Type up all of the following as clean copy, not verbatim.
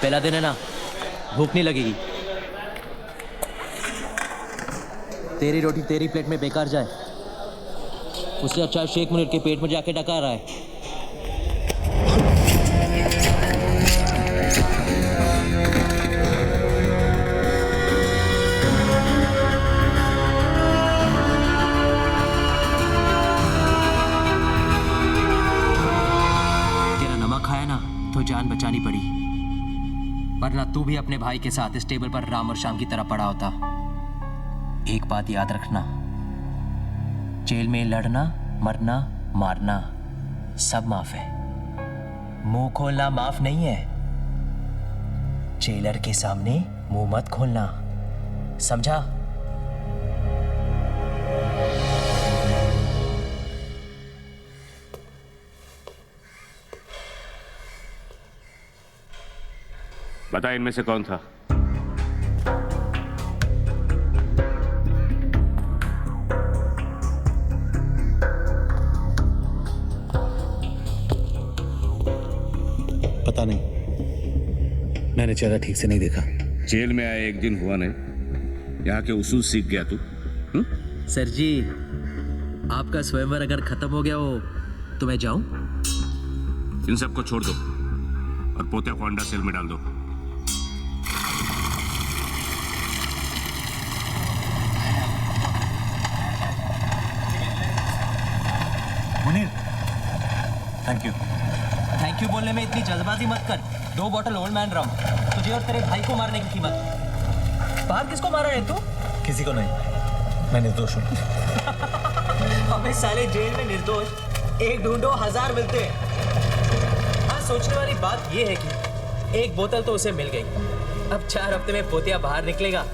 पहला दिन है ना, भूख नहीं लगेगी। तेरी रोटी तेरी प्लेट में बेकार जाए, उससे अच्छा शेख मुनीर के पेट में जाके डका रहा है। तेरा नमक खाया ना तो जान बचानी पड़ी, वरना तू भी अपने भाई के साथ इस टेबल पर राम और श्याम की तरह पड़ा होता। एक बात याद रखना, जेल में लड़ना, मरना, मारना सब माफ है, मुंह खोलना माफ नहीं है। जेलर के सामने मुंह मत खोलना, समझा? बता इनमें से कौन था? पता नहीं, मैंने चेहरा ठीक से नहीं देखा। जेल में आए एक दिन हुआ नहीं, यहाँ के उसूल सीख गया तू? सर जी, आपका स्वयंवर अगर खत्म हो गया हो तो मैं जाऊं? इन सबको छोड़ दो और पोतिया को अंडा सेल में डाल दो। Munir, thank you. Thank you बोलने में इतनी जल्दबाजी मत कर। 2 बॉटल ओल्ड मैन रम, तुझे और तेरे भाई को मारने की कीमत। बाहर किसको मारा है तू? किसी को नहीं, मैं निर्दोष हूँ। हमें साले जेल में निर्दोष एक ढूंढो 1000 मिलते हैं। हाँ, सोचने वाली बात ये है कि एक बोतल तो उसे मिल गई। अब 4 हफ्ते में पोतिया बाहर निकलेगा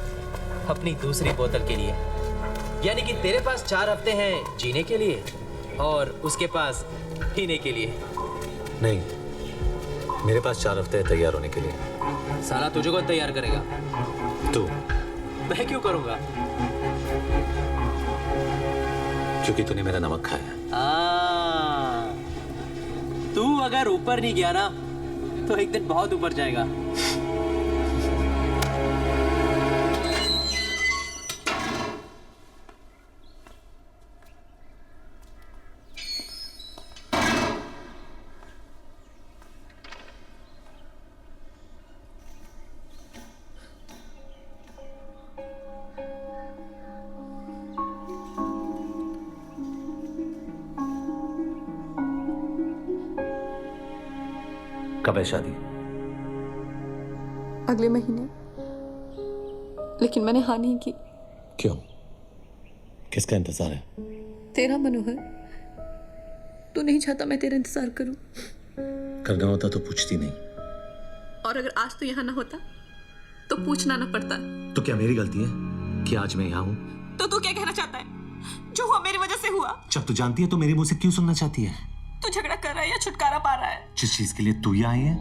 अपनी दूसरी बोतल के लिए। यानी कि तेरे पास 4 हफ्ते हैं जीने के लिए और उसके पास पीने के लिए। नहीं, मेरे पास 4 हफ्ते हैं तैयार होने के लिए। साला तुझे कौन तैयार करेगा? तू। मैं क्यों करूंगा? क्योंकि तूने मेरा नमक खाया। तू अगर ऊपर नहीं गया ना तो एक दिन बहुत ऊपर जाएगा। कब है शादी? अगले महीने, लेकिन मैंने हाँ नहीं की। क्यों? किसका इंतजार है? तेरा मनोहर, तू नहीं चाहता मैं तेरा इंतजार करूं। करना होता तो पूछती नहीं। और अगर आज तू यहाँ ना होता तो पूछना ना पड़ता। तो क्या मेरी गलती है कि आज मैं यहाँ हूँ? तो तू क्या कहना चाहता है? जो हुआ मेरी वजह से हुआ। जब तू जानती है तो मेरे मुंह से क्यों सुनना चाहती है? तू झगड़ा कर रहा है या छुटकारा पा रहा है? जिस चीज के लिए तू यहाँ आई है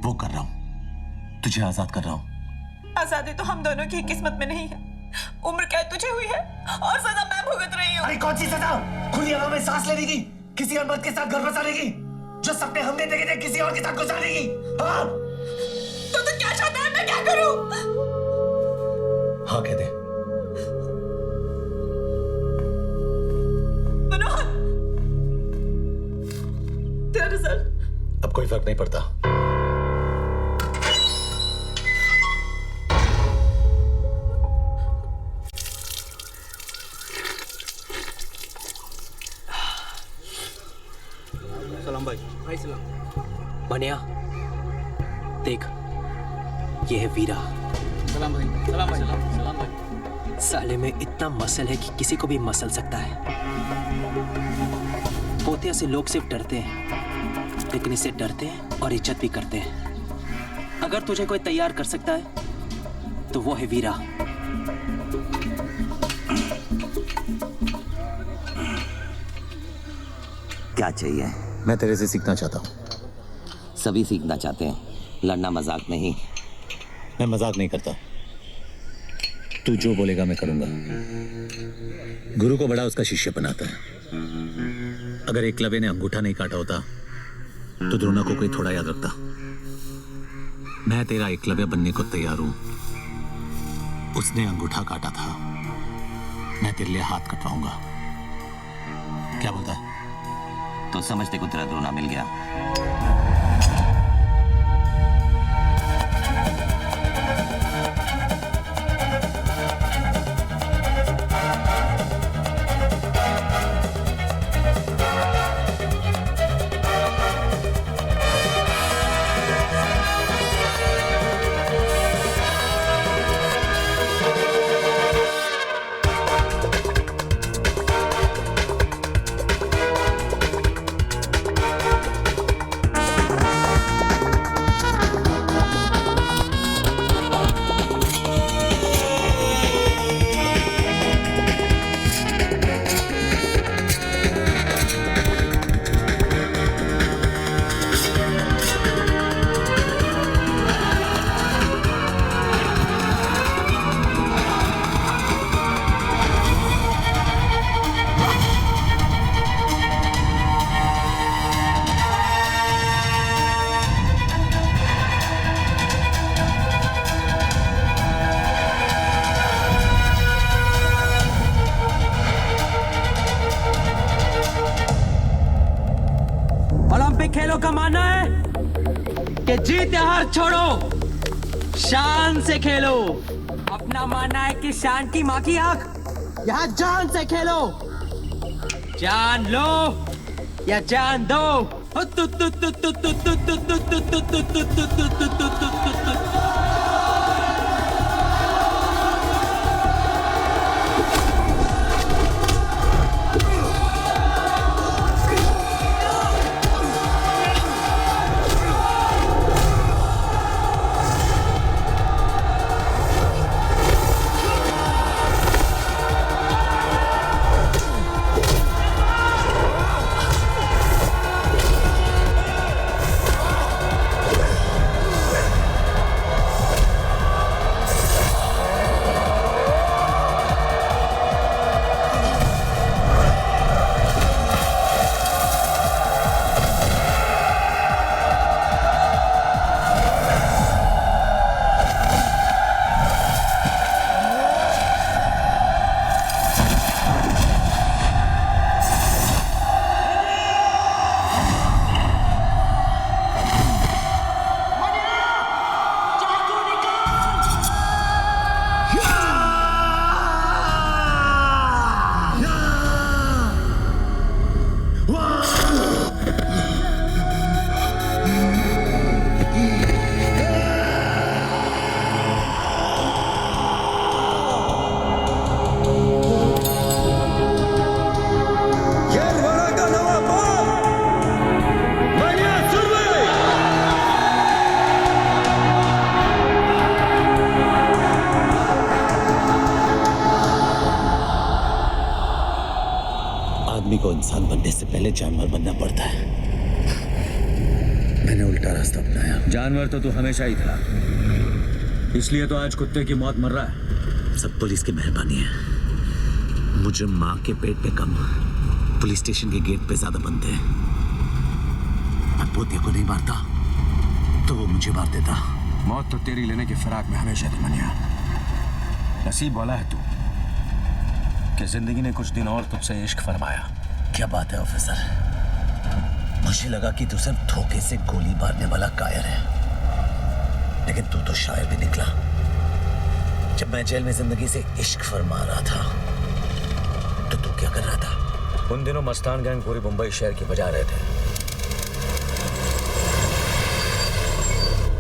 वो कर रहा हूँ, तुझे आजाद कर रहा हूँ। आजादी तो हम दोनों की किस्मत में नहीं है। उम्र कैद तुझे हुई है और सजा मैं भुगत रही हूँ। अरे कौन सी सजा? खुली हवा में सांस लेने की, किसी और मर्द के साथ घर बसाने की, जो सपने हमने देखे थे किसी और के साथ गुजारने की। हाँ? तो तू क्या चाहता है मैं क्या करूँ? हाँ कह दे। मनोहर, तेरा रिजल्ट अब कोई फर्क नहीं पड़ता। सलाम भाई। भाई सलाम। बनिया देख, ये है वीरा। सलाम भाई। सलाम भाई। सलाम भाई। साले में इतना मसल है कि किसी को भी मसल सकता है। पोतिया से लोग सिर्फ डरते हैं, लेकिन इससे डरते हैं और इज्जत भी करते हैं। अगर तुझे कोई तैयार कर सकता है तो वो है वीरा। क्या चाहिए? मैं तेरे से सीखना चाहता हूँ। सभी सीखना चाहते हैं, लड़ना मजाक नहीं। मैं मजाक नहीं करता, तू जो बोलेगा मैं करूंगा। गुरु को बड़ा उसका शिष्य बनाता है। अगर एकलव्य ने अंगूठा नहीं काटा होता तो द्रोणा को कोई थोड़ा याद रखता। मैं तेरा एकलव्य बनने को तैयार हूं। उसने अंगूठा काटा था, मैं तेरे लिए हाथ कटवाऊंगा। क्या बोलता है? तो समझते को तेरा द्रोना मिल गया। ओलंपिक खेलों का मानना है कि जीत या हार छोड़ो, शान से खेलो। अपना मानना है कि शान की माँ की आंख, यहाँ जान से खेलो। जान लो या जान दो। आदमी को इंसान बनने से पहले जानवर बनना पड़ता है। मैंने उल्टा रास्ता अपनाया। जानवर तो तू हमेशा ही था, इसलिए तो आज कुत्ते की मौत मर रहा है। सब पुलिस की मेहरबानी है। मुझे माँ के पेट पे कम, पुलिस स्टेशन के गेट पे ज्यादा बनते हैं। मैं पोते को नहीं मारता तो वो मुझे मार देता। मौत तो तेरी लेने की फिराक में हमेशा थी मनिया। नसीब वाला है तू कि जिंदगी ने कुछ दिन और तुझसे इश्क फरमाया। क्या बात है ऑफिसर, मुझे लगा कि तू सिर्फ धोखे से गोली मारने वाला कायर है, लेकिन तू तो शायर भी निकला। जब मैं जेल में जिंदगी से इश्क फरमा रहा था तो तू क्या कर रहा था? उन दिनों मस्तान गैंग पूरी मुंबई शहर की बजा रहे थे।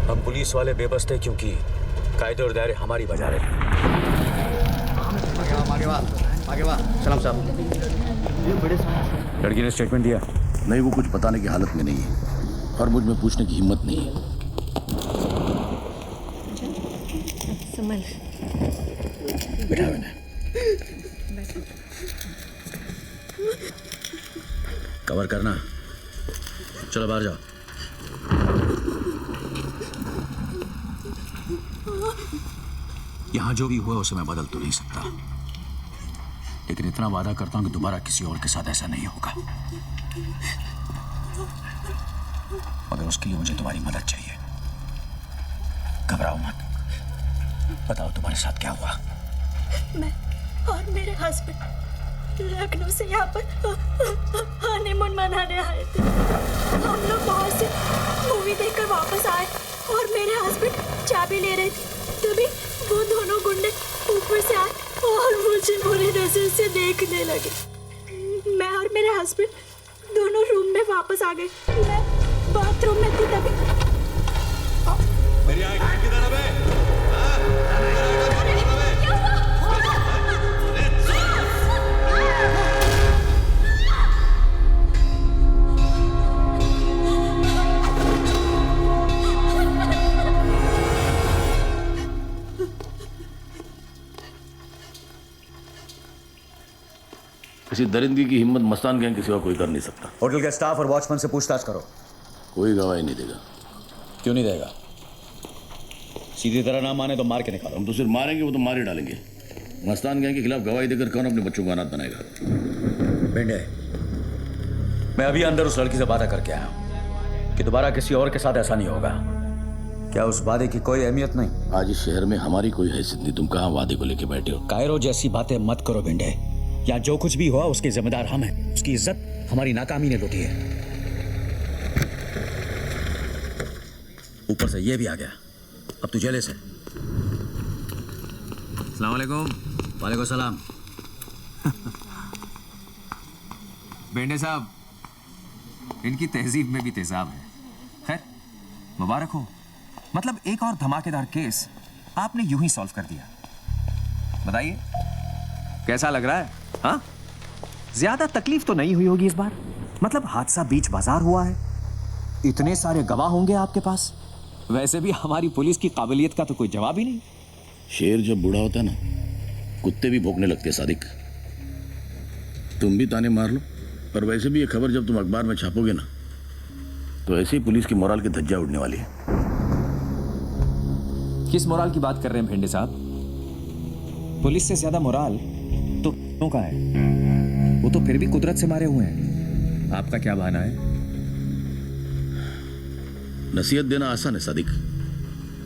हम पुलिस वाले बेबस थे क्योंकि कायदे और दायरे हमारी बजा रहे थे। आगे वाह सलाम साहब। लड़की ने स्टेटमेंट दिया? नहीं, वो कुछ बताने की हालत में नहीं है और मुझ में पूछने की हिम्मत नहीं है। संभल। बिठा मैंने। कवर करना। चलो बाहर जाओ। यहां जो भी हुआ उसे मैं बदल तो नहीं सकता, लेकिन इतना वादा करता हूं कि दोबारा किसी और के साथ ऐसा नहीं होगा। मगर उसके लिए मुझे तुम्हारी मदद चाहिए। घबराओ मत, बताओ तुम्हारे साथ क्या हुआ। मैं और मेरे हस्बैंड लखनऊ से यहाँ पर हनीमून मनाने आए थे। हम लोग बाहर से मूवी देखकर वापस आए और मेरे हस्बैंड चाबी ले रहे थे, तभी वो दोनों गुंडे ऊपर से आए और मुझे बुरी नजर से देखने लगे। मैं और मेरे हस्बैंड दोनों रूम में वापस आ गए। मैं बाथरूम में थी तभी मेरी आंख की तरफ है। किसी दरिंदगी की हिम्मत मस्तान गैंग के सिवा कोई कर नहीं सकता। होटल के स्टाफ और वॉचमैन से पूछताछ करो। कोई गवाही नहीं देगा। क्यों नहीं देगा? सीधी तरह ना माने तो मार के निकालो। हम तो सिर्फ मारेंगे, वो तो मार ही डालेंगे। मस्तान गैंग के खिलाफ गवाही देकर कौन अपने बच्चों को अनाथ बनाएगा? भिंडे, मैं अभी अंदर उस लड़की से बात करके आया कि दोबारा किसी और के साथ ऐसा नहीं होगा। क्या उस वादे की कोई अहमियत नहीं? आज इस शहर में हमारी कोई हैसियत नहीं। तुम कहाँ वादे को लेके बैठे हो? कायरो जैसी बातें मत करो भिंडे। या जो कुछ भी हुआ उसके जिम्मेदार हम हैं। उसकी इज्जत हमारी नाकामी ने लूटी है। ऊपर से ये भी आ गया, अब तू जेले से। अस्सलाम वालेकुम। वालेकुम सलाम। बेंडे साहब, इनकी तहजीब में भी तेजाब है। खैर, मुबारक हो। मतलब एक और धमाकेदार केस आपने यूं ही सॉल्व कर दिया। बताइए कैसा लग रहा है? हाँ, ज्यादा तकलीफ तो नहीं हुई होगी इस बार। मतलब हादसा बीच बाजार हुआ है, इतने सारे गवाह होंगे आपके पास। वैसे भी हमारी पुलिस की काबिलियत का तो कोई जवाब ही नहीं। शेर जब बूढ़ा होता है ना, कुत्ते भी भौंकने लगते हैं। सादिक, तुम भी ताने मार लो, पर वैसे भी ये खबर जब तुम अखबार में छापोगे ना, तो ऐसे ही पुलिस की मोराल की धज्जियां उड़ने वाली है। किस मोराल की बात कर रहे हैं भेंडे साहब? पुलिस से ज्यादा मोराल तो का है। वो तो फिर भी कुदरत से मारे हुए हैं। आपका क्या बहाना है? नसीहत देना आसान है सादिक,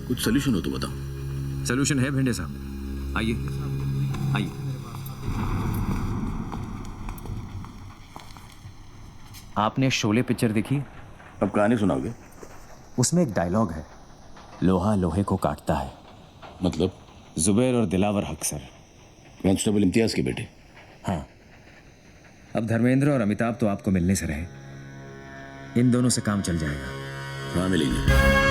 कुछ सोल्यूशन हो तो बताओ। सोल्यूशन है भेंडे साहब, आइए आइए। आपने शोले पिक्चर देखी? अब कहानी सुनाओगे? उसमें एक डायलॉग है, लोहा लोहे को काटता है। मतलब? जुबैर और दिलावर हक सर, कांस्टेबल इम्तियाज के बेटे। हाँ, अब धर्मेंद्र और अमिताभ तो आपको मिलने से रहे, इन दोनों से काम चल जाएगा। हाँ, मिलेंगे।